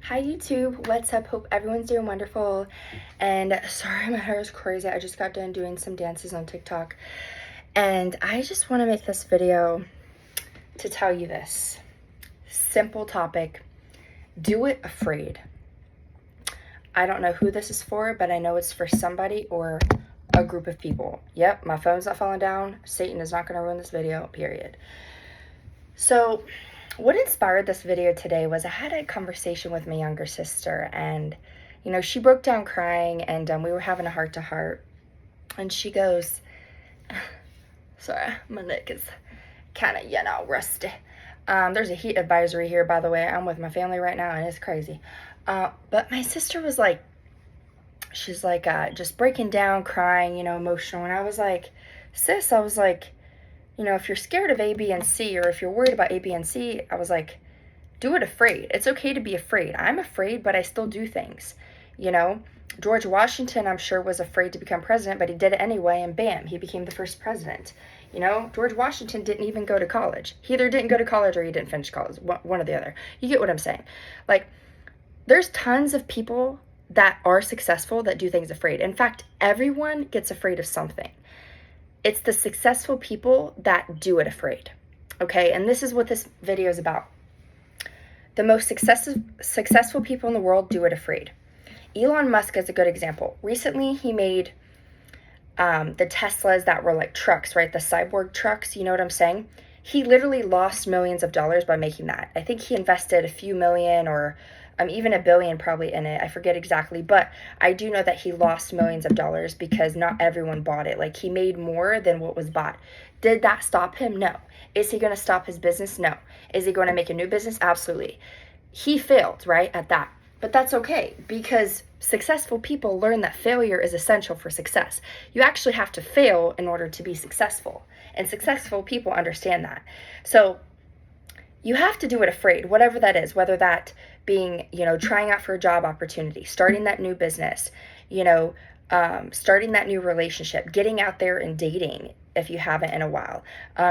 Hi YouTube, what's up? Hope everyone's doing wonderful. And sorry, my hair is crazy. I just got done doing some dances on TikTok. And I just want to make this video to tell you this. Simple topic. Do it afraid. I don't know who this is for, but I know it's for somebody or a group of people. Yep, my phone's not falling down. Satan is not going to ruin this video, period. So what inspired this video today was I had a conversation with my younger sister, and she broke down crying, and we were having a heart-to-heart, and she goes, sorry, my neck is kind of rusty. There's a heat advisory here, by the way. I'm with my family right now, and it's crazy. But my sister was like, she's like just breaking down, crying, emotional, and I was like, sis, I was like, if you're scared of A, B, and C, or if you're worried about A, B, and C, I was like, do it afraid. It's okay to be afraid. I'm afraid, but I still do things. George Washington, I'm sure, was afraid to become president, but he did it anyway, and bam, he became the first president. George Washington didn't even go to college. He either didn't go to college or he didn't finish college, one or the other. You get what I'm saying? Like, there's tons of people that are successful that do things afraid. In fact, everyone gets afraid of something. It's the successful people that do it afraid, okay? And this is what this video is about. The most successful people in the world do it afraid. Elon Musk is a good example. Recently, he made the Teslas that were like trucks, right? The cyborg trucks, you know what I'm saying? He literally lost millions of dollars by making that. I think he invested a few million or even $1 billion probably in it. I forget exactly, but I do know that he lost millions of dollars because not everyone bought it. Like, he made more than what was bought. Did that stop him? No. Is he going to stop his business? No. Is he going to make a new business? Absolutely. He failed, right, at that. But that's okay, because successful people learn that failure is essential for success. You actually have to fail in order to be successful. And successful people understand that. So you have to do it afraid, whatever that is, whether that being, trying out for a job opportunity, starting that new business, starting that new relationship, getting out there and dating if you haven't in a while,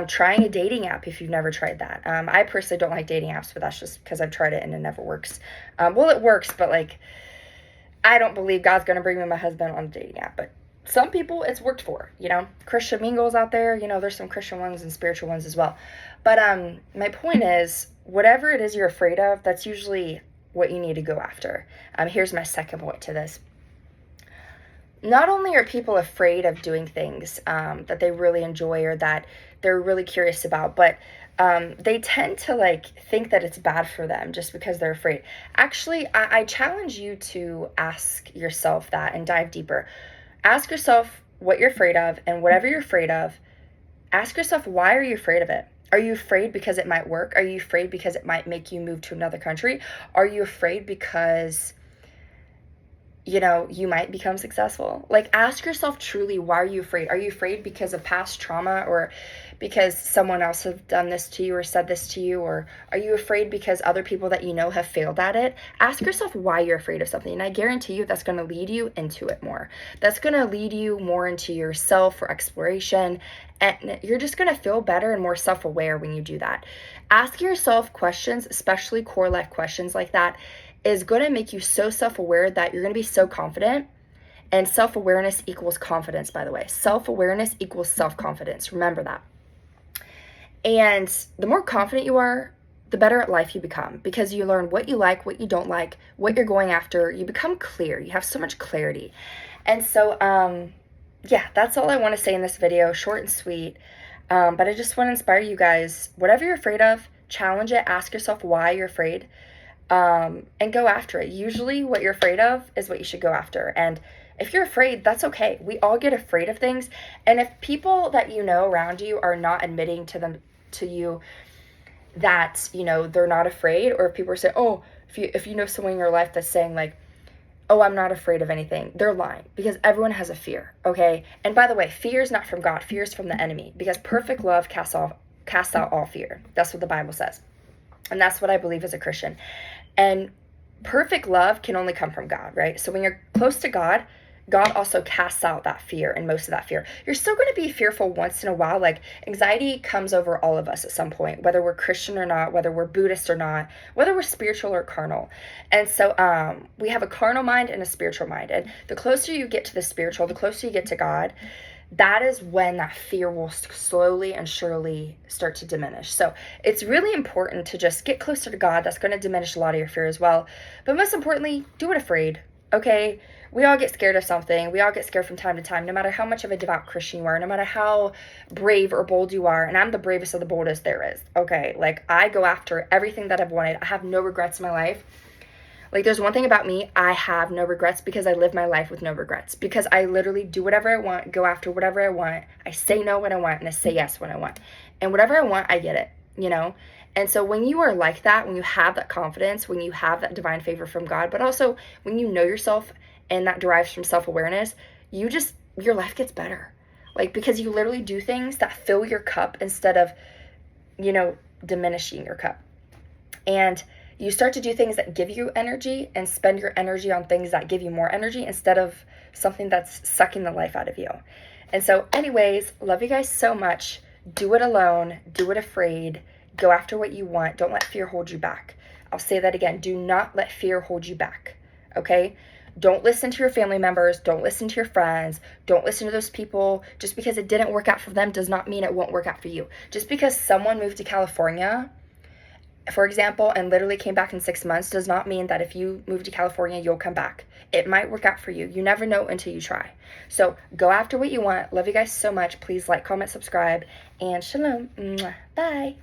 trying a dating app if you've never tried that. I personally don't like dating apps, but that's just because I've tried it and it never works. Well, it works, but like, I don't believe God's going to bring me my husband on a dating app, but some people it's worked for, Christian mingles out there, there's some Christian ones and spiritual ones as well. But my point is, whatever it is you're afraid of, that's usually what you need to go after. Here's my second point to this. Not only are people afraid of doing things that they really enjoy or that they're really curious about, but they tend to think that it's bad for them just because they're afraid. Actually, I challenge you to ask yourself that and dive deeper. Ask yourself what you're afraid of, and whatever you're afraid of, ask yourself, why are you afraid of it? Are you afraid because it might work? Are you afraid because it might make you move to another country? Are you afraid because, you might become successful? Ask yourself truly, why are you afraid? Are you afraid because of past trauma, or because someone else has done this to you or said this to you? Or are you afraid because other people that have failed at it? Ask yourself why you're afraid of something, and I guarantee you that's going to lead you into it more. That's going to lead you more into yourself for exploration, and you're just going to feel better and more self-aware when you do that. Asking yourself questions, especially core life questions like that, is going to make you so self-aware that you're going to be so confident. And self-awareness equals confidence, by the way. Self-awareness equals self-confidence. Remember that. And the more confident you are, the better at life you become, because you learn what you like, what you don't like, what you're going after. You become clear. You have so much clarity. And so, yeah, that's all I want to say in this video. Short and sweet. But I just want to inspire you guys. Whatever you're afraid of, challenge it. Ask yourself why you're afraid. And go after it. Usually what you're afraid of is what you should go after. And if you're afraid, that's okay. We all get afraid of things. And if people that around you are not admitting to you that, they're not afraid, or if people are saying, oh, if you know someone in your life that's saying oh, I'm not afraid of anything, they're lying, because everyone has a fear, okay? And by the way, fear is not from God. Fear is from the enemy, because perfect love casts out all fear. That's what the Bible says. And that's what I believe as a Christian. And perfect love can only come from God, right? So when you're close to God, God also casts out that fear and most of that fear. You're still going to be fearful once in a while. Like, anxiety comes over all of us at some point, whether we're Christian or not, whether we're Buddhist or not, whether we're spiritual or carnal. And so we have a carnal mind and a spiritual mind. And the closer you get to the spiritual, the closer you get to God, that is when that fear will slowly and surely start to diminish. So it's really important to just get closer to God. That's going to diminish a lot of your fear as well. But most importantly, do it afraid, okay? We all get scared of something. We all get scared from time to time, no matter how much of a devout Christian you are, no matter how brave or bold you are. And I'm the bravest of the boldest there is, okay? Like, I go after everything that I've wanted. I have no regrets in my life. Like, there's one thing about me, I have no regrets because I live my life with no regrets. Because I literally do whatever I want, go after whatever I want. I say no when I want, and I say yes when I want. And whatever I want, I get it, you know? And so when you are like that, when you have that confidence, when you have that divine favor from God, but also when you know yourself, and that derives from self-awareness, your life gets better. Like, because you literally do things that fill your cup instead of, diminishing your cup. And you start to do things that give you energy and spend your energy on things that give you more energy instead of something that's sucking the life out of you. And so anyways, love you guys so much. Do it alone. Do it afraid. Go after what you want. Don't let fear hold you back. I'll say that again. Do not let fear hold you back. Okay? Don't listen to your family members. Don't listen to your friends. Don't listen to those people. Just because it didn't work out for them does not mean it won't work out for you. Just because someone moved to California, for example, and literally came back in 6 months does not mean that if you move to California, you'll come back. It might work out for you. You never know until you try. So go after what you want. Love you guys so much. Please like, comment, subscribe, and shalom. Mwah. Bye.